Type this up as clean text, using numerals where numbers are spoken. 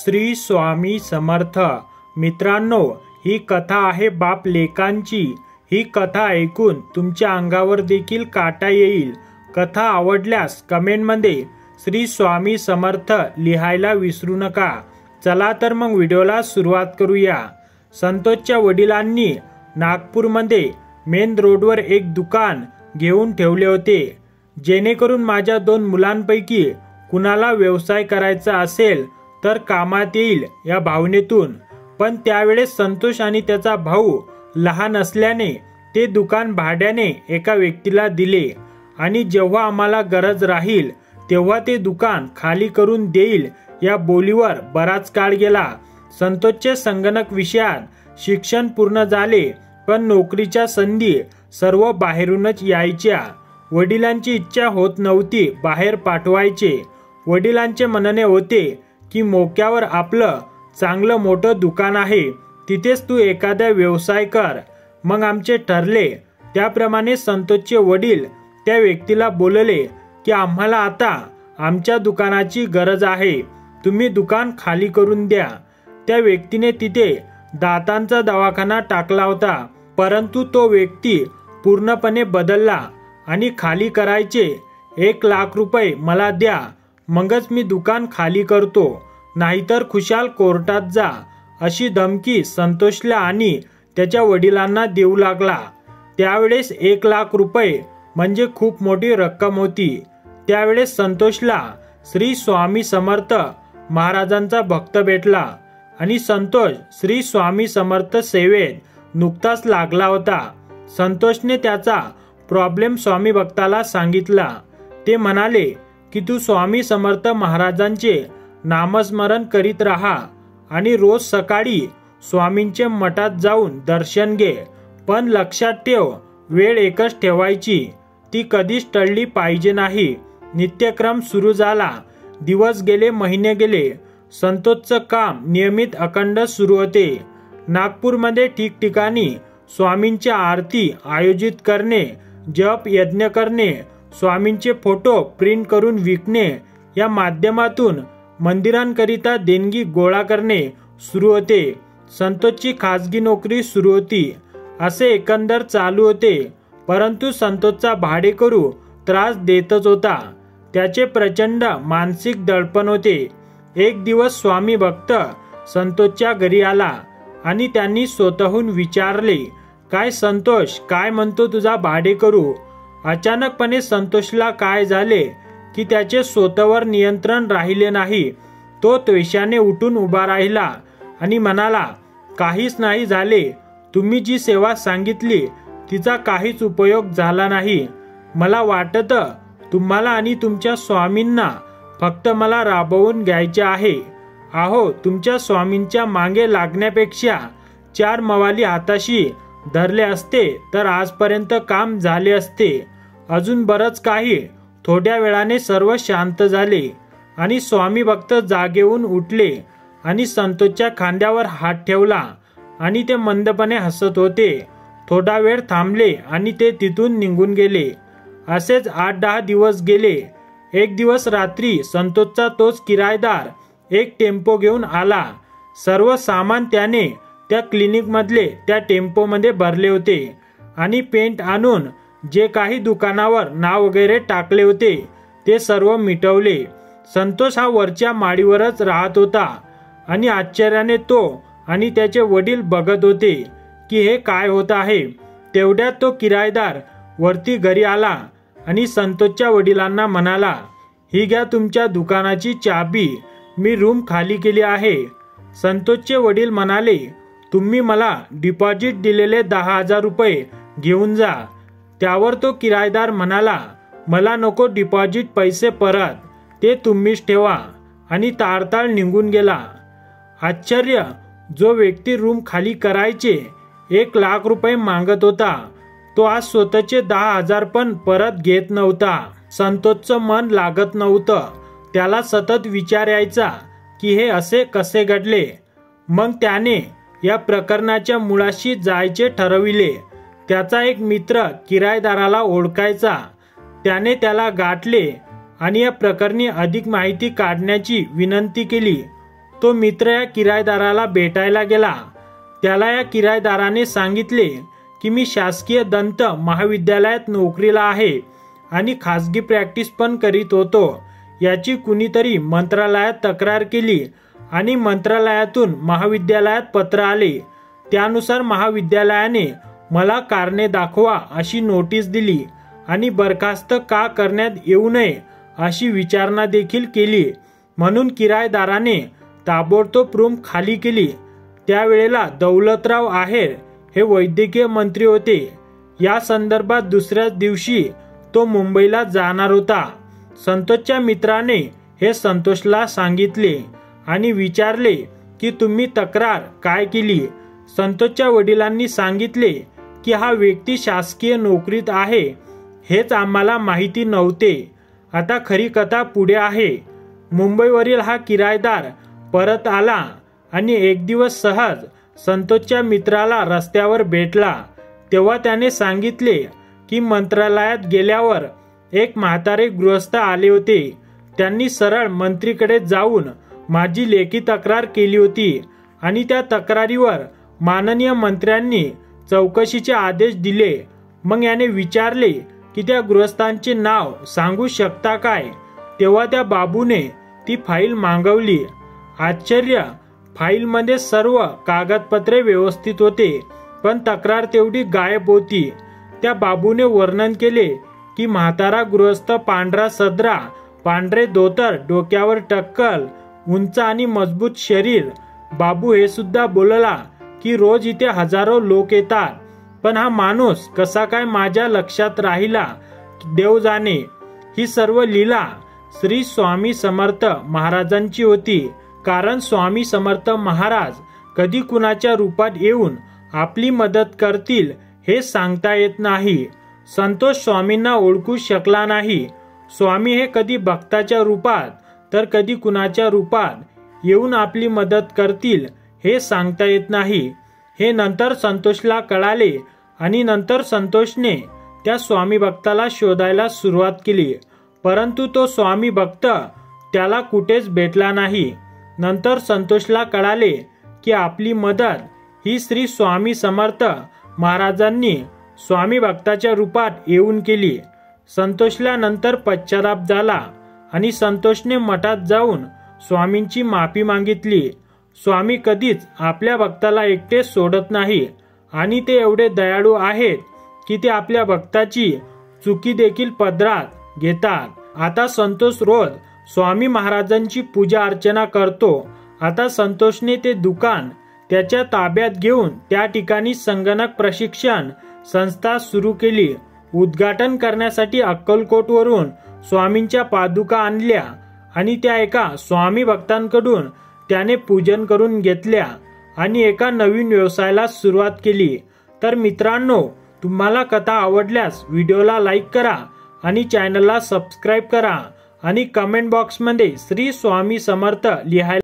श्री स्वामी समर्थ। मित्रांनो, ही कथा आहे बाप लेकांची। ही कथा ऐकून तुमच्या अंगावर देखील काटा येईल। कथा आवडल्यास कमेंटमध्ये श्री स्वामी समर्थ लिहायला विसरू नका। चला तर मग व्हिडिओला सुरुवात करूया। संतोषच्या वडिलांनी नागपूरमध्ये मेन रोडवर एक दुकान घेऊन ठेवले होते, जेणेकरून माझ्या 2 मुलांपैकी कुणाला व्यवसाय करायचा असेल तर कामात येईल या भावनेतून। पण त्यावेळेस संतोष आणि त्याचा भाऊ लहान असल्याने ते दुकान भाड्याने एका व्यक्तीला दिले आणि जेव्हा आम्हाला गरज राहील तेव्हा ते दुकान खाली करून देईल या बोलीवर बराच काळ गेला। संतोषचे संगणक विषयात शिक्षण पूर्ण झाले, पण नोकरीच्या संधी सर्व बाहेरूनच यायच्या। वडिलांची इच्छा होत नव्हती बाहेर पाठवायचे। वडिलांचे म्हणणे होते की मोक्यावर आपलं चांगलं मोठं दुकान आहे, तिथेच तू एखादा व्यवसाय कर। मग आमचे ठरले त्याप्रमाणे संतोषचे वडील त्या व्यक्तीला बोलले की आम्हाला आता आमच्या दुकानाची गरज आहे, तुम्ही दुकान खाली करून द्या। त्या व्यक्तीने तिथे दातांचा दवाखाना टाकला होता, परंतु तो व्यक्ती पूर्णपणे बदलला आणि खाली करायचे 1 लाख रुपये मला द्या, मगच मी दुकान खाली करतो, नाहीतर खुशाल कोर्टात जा, अशी धमकी संतोषला आणि त्याच्या वडिलांना देऊ लागला। त्यावेळेस 1 लाख रुपये म्हणजे खूप मोठी रक्कम होती। त्यावेळेस संतोषला श्री स्वामी समर्थ महाराजांचा भक्त भेटला आणि संतोष श्री स्वामी समर्थ सेवेत नुकताच लागला होता। संतोषने त्याचा प्रॉब्लेम स्वामी भक्ताला सांगितला। ते म्हणाले की तू स्वामी समर्थ महाराजांचे नामस्मरण करीत राहा आणि रोज सकाळी स्वामींचे मठात जाऊन दर्शन घे, पण लक्षात ठेव वेळ एकच ठेवायची, ती कधीच टळली पाहिजे नाही। नित्यक्रम सुरू झाला। दिवस गेले, महिने गेले। संतोषचं काम नियमित अखंड सुरू होते। नागपूरमध्ये ठिकठिकाणी स्वामींची आरती आयोजित करणे, जप यज्ञ करणे, स्वामींचे फोटो प्रिंट करून विकणे या माध्यमातून मंदिरांकरिता देणगी गोळा करणे सुरू होते। संतोषची खासगी नोकरी सुरू होती। असे एकंदर चालू होते, परंतु संतोषचा भाडेकरू त्रास देतच होता। त्याचे प्रचंड मानसिक दडपण होते। एक दिवस स्वामी भक्त संतोषच्या घरी आला आणि त्यांनी स्वतःहून विचारले, काय संतोष, काय म्हणतो तुझा भाडेकरू? अचानकपणे संतोषला काय झाले की त्याचे स्वतःवर नियंत्रण राहिले नाही। तो त्वेषाने उठून उभा राहिला आणि म्हणाला, काहीच नाही झाले, तुम्ही जी सेवा सांगितली तिचा काहीच उपयोग झाला नाही। मला वाटतं तुम्हाला आणि तुमच्या स्वामींना फक्त मला राबवून घ्यायचे आहे। अहो, तुमच्या स्वामींच्या मागे लागण्यापेक्षा 4 मवाली हाताशी धरले असते तर आजपर्यंत काम झाले असते। अजून बरंच काही। थोड्या वेळाने सर्व शांत झाले आणि स्वामी भक्त जागेहून उठले आणि संतोषच्या खांद्यावर हात ठेवला आणि ते मंदपणे हसत होते। थोडा वेळ थांबले आणि ते तिथून निघून गेले। असेच 8-10 दिवस गेले। एक दिवस रात्री संतोषचा तोच किरायदार एक टेम्पो घेऊन आला। सर्व सामान त्याने त्या क्लिनिक मधले त्या टेम्पोमध्ये भरले होते आणि पेंट आणून जे काही दुकानावर नाव वगैरे टाकले होते ते सर्व मिटवले। संतोष हा वरच्या माळीवरच राहत होता आणि आश्चर्याने तो आणि त्याचे वडील बघत होते की हे काय होत आहे। तेवढ्यात तो किरायदार वरती घरी आला आणि संतोषच्या वडिलांना म्हणाला, ही घ्या तुमच्या दुकानाची चाबी, मी रूम खाली केली आहे। संतोषचे वडील म्हणाले, तुम्ही मला डिपॉझिट दिलेले 10,000 रुपये घेऊन जा। त्यावर तो किरायदार म्हणाला, मला नको डिपॉझिट पैसे परत, ते तुम्हीच ठेवा, आणि तारताळ निघून गेला। आश्चर्य, जो व्यक्ती रूम खाली करायचे 1 लाख रुपये मागत होता, तो आज स्वतःचे 10,000 पण परत घेत नव्हता। संतोषचं मन लागत नव्हतं। त्याला सतत विचार यायचा की हे असे कसे घडले। मग त्याने या प्रकरणाच्या मुळाशी जायचे ठरविले। त्याचा एक मित्र किरायदाराला ओळखायचा। त्याने त्याला गाठले आणि या प्रकरणी अधिक माहिती काढण्याची विनंती केली। तो मित्र या किरायदाराला भेटायला गेला. त्याला या किरायदाराने सांगितले की मी शासकीय दंत महाविद्यालयात नोकरीला आहे आणि खासगी प्रॅक्टिस पण करीत होतो. याची कुणीतरी मंत्रालयात तक्रार केली आणि मंत्रालयातून महाविद्यालयात पत्र आले. त्यानुसार महाविद्यालयाने मला कारणे दाखवा अशी नोटीस दिली आणि बरखास्त का करण्यात येऊ नये अशी विचारणा देखील केली. म्हणून किरायदाराने ताबडतोब रूम खाली केली. त्यावेळेला दौलतराव आहेर हे वैद्यकीय मंत्री होते. या संदर्भात दुसऱ्याच दिवशी तो मुंबईला जाणार होता. संतोषच्या मित्राने हे संतोषला सांगितले आणि विचारले की तुम्ही तक्रार काय केली. संतोषच्या वडिलांनी सांगितले की हा व्यक्ती शासकीय नोकरीत आहे हेच आम्हाला माहिती नव्हते. आता खरी कथा पुढे आहे. मुंबईवरील हा किरायदार परत आला आणि एक दिवस सहज संतोषच्या मित्राला रस्त्यावर भेटला. तेव्हा त्याने सांगितले की मंत्रालयात गेल्यावर एक म्हातारे गृहस्थ आले होते. त्यांनी सरळ मंत्रीकडे जाऊन माझी लेखी तक्रार केली होती आणि त्या तक्रारीवर माननीय मंत्र्यांनी चौकशीचे आदेश दिले. मग याने विचारले की त्या गृहस्थांचे नाव सांगू शकता काय. तेव्हा त्या बाबूने ती फाईल मागवली. आश्चर्य, फाईलमध्ये सर्व कागदपत्रे व्यवस्थित होते पण तक्रार तेवढी गायब होती. त्या बाबूने वर्णन केले की म्हातारा गृहस्थ पांढरा सदरा, पांढरे धोतर, डोक्यावर टक्कल, उंच आणि मजबूत शरीर. बाबू हे सुद्धा बोलला की रोज इथे हजारो लोक येतात पण हा माणूस कसा काय माझ्या लक्षात राहिला देव जाणे. ही सर्व लीला श्री स्वामी समर्थ महाराजांची होती. कारण स्वामी समर्थ महाराज कधी कुणाच्या रूपात येऊन आपली मदत करतील हे सांगता येत नाही. संतोष स्वामींना ओळखू शकला नाही. स्वामी हे कधी भक्ताच्या रूपात तर कधी कुणाच्या रूपात येऊन आपली मदत करतील हे सांगता येत नाही. हे नंतर संतोषला कळाले आणि नंतर संतोषने त्या स्वामी भक्ताला शोधायला सुरुवात केली. परंतु तो स्वामी भक्त त्याला कुठेच भेटला नाही. नंतर संतोषला कळाले की आपली मदत ही श्री स्वामी समर्थ महाराजांनी स्वामी भक्ताच्या रूपात येऊन केली. संतोषला नंतर पश्चाताप झाला आणि संतोषने मठात जाऊन स्वामींची माफी मागितली. स्वामी कधीच आपल्या भक्ताला एकटे सोडत नाही आणि ते एवढे दयाळू आहेत की ते आपल्या भक्ताची चुकी देखील पदरात घेतात. आता संतोष रोज स्वामी महाराजांची पूजा अर्चना करतो. आता संतोषने ते दुकान त्याच्या ताब्यात घेऊन त्या ठिकाणी संगणक प्रशिक्षण संस्था सुरू केली. उद्घाटन करण्यासाठी अक्कलकोटवरून स्वामींच्या पादुका आणल्या आणि त्या एका स्वामी भक्तांकडून त्याने पूजन करून घेतल्या आणि एका नवीन व्यवसायाला सुरुवात केली. तर मित्रांनो, तुम्हाला कथा आवडल्यास व्हिडिओला लाईक करा आणि चॅनलला सबस्क्राईब करा आणि कमेंट बॉक्समध्ये श्री स्वामी समर्थ लिहायला